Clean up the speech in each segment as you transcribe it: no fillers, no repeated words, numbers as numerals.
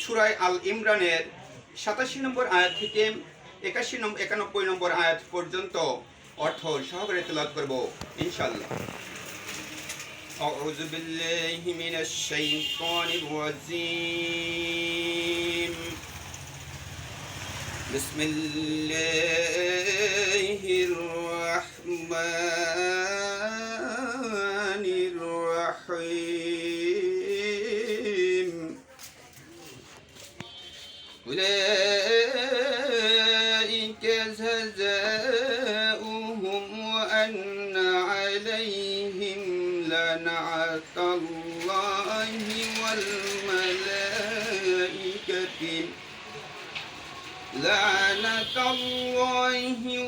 সূরা আল ইমরানের 87 নম্বর আয়াত থেকে 91 নম্বর আয়াত পর্যন্ত অর্থ সহকারে তেলাওয়াত করব ইনশাআল্লাহ। আউযু বিল্লাহি মিনাশ শাইতানির রাজীম। বিসমিল্লাহির রাহমানির রাহিম। أولئك جزاؤهم وأن عليهم لعنة الله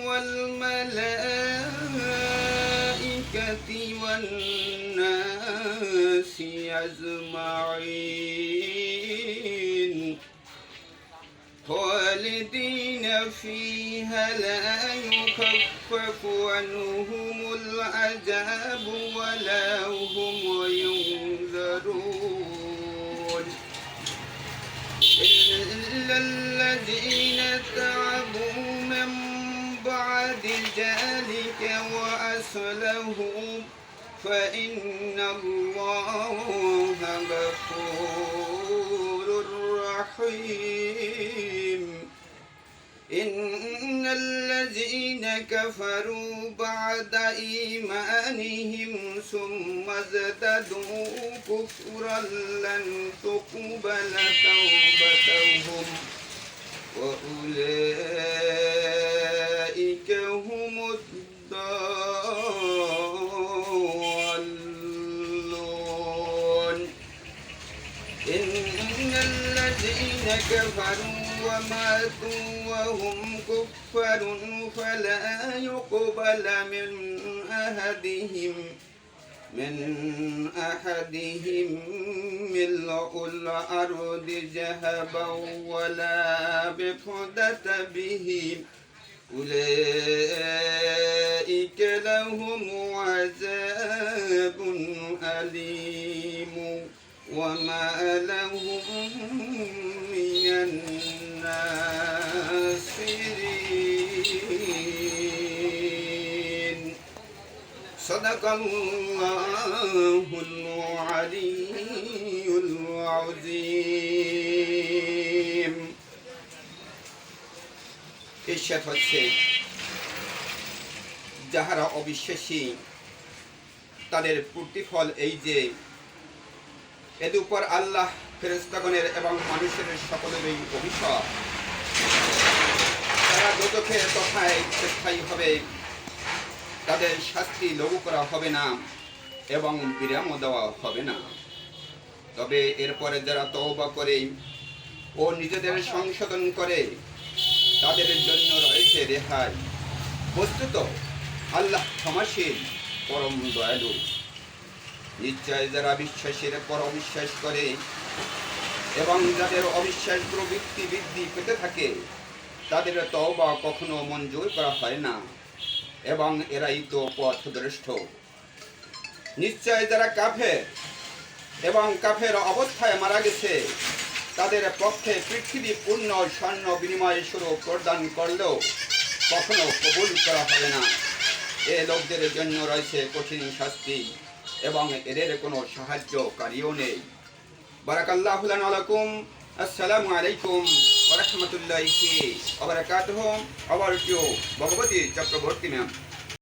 والملائكة والناس أجمعين خالدين فيها لا يخفف عنهم العذاب ولا هم ينذرون إلا الذين تابوا من بعد ذلك وأصلحوا فإن الله غفور رحيم. إن الذين كفروا بعد إيمانهم ثم ازدادوا كفرا لن تقبل توبتهم وأولئك هم الضالون. إن الذين كفروا وماتوا وهم كفار فلا يقبل من أحدهم ملء الأرض ذهبا ولا بفضة به أولئك لهم عذاب أليم وما لهم من الناصرين. صدق الله العلي العظيم. ইরশাদ হচ্ছে, যাহারা অবিশ্বাসী তাদের প্রতিফল এই যে এর উপর আল্লাহ ফেরেশতাগণের এবং মানুষের সকলেরই অভিশাপ। তারা দোজখের তথায় স্থায়ী হবে, তাদের শাস্তি লঘু করা হবে না এবং বিরামও দেওয়া হবে না। তবে এরপরে যারা তওবা করে ও নিজেদের সংশোধন করে তাদের জন্য রয়েছে রেহাই। বস্তুত আল্লাহ ক্ষমাশীল, পরম দয়ালু। নিশ্চয় যারা বিশ্বাসের পর অবিশ্বাস করে এবং যাদের অবিশ্বাস প্রবৃত্তি বৃদ্ধি পেতে থাকে তাদের তওবা কখনো মঞ্জুর করা হয় না এবং এরাই তো পথভ্রষ্ট। নিশ্চয় যারা কাফের এবং কাফের অবস্থায় মারা গেছে তাদের পক্ষে পৃথিবী পূর্ণ স্বর্ণ বিনিময় স্বরূপ প্রদান করলেও কখনো কবুল করা হবে না। এ লোকদের জন্য রয়েছে কঠিন শাস্তি এবং এদের কোনো সাহায্যকারীও নেই। বারাকাল্লাহু লানা ওয়া লাকুম। আসসালামু আলাইকুম ওয়া রাহমাতুল্লাহি ওয়া বারাকাতুহু। আবার ভগবতী চক্রবর্তী ম্যাম।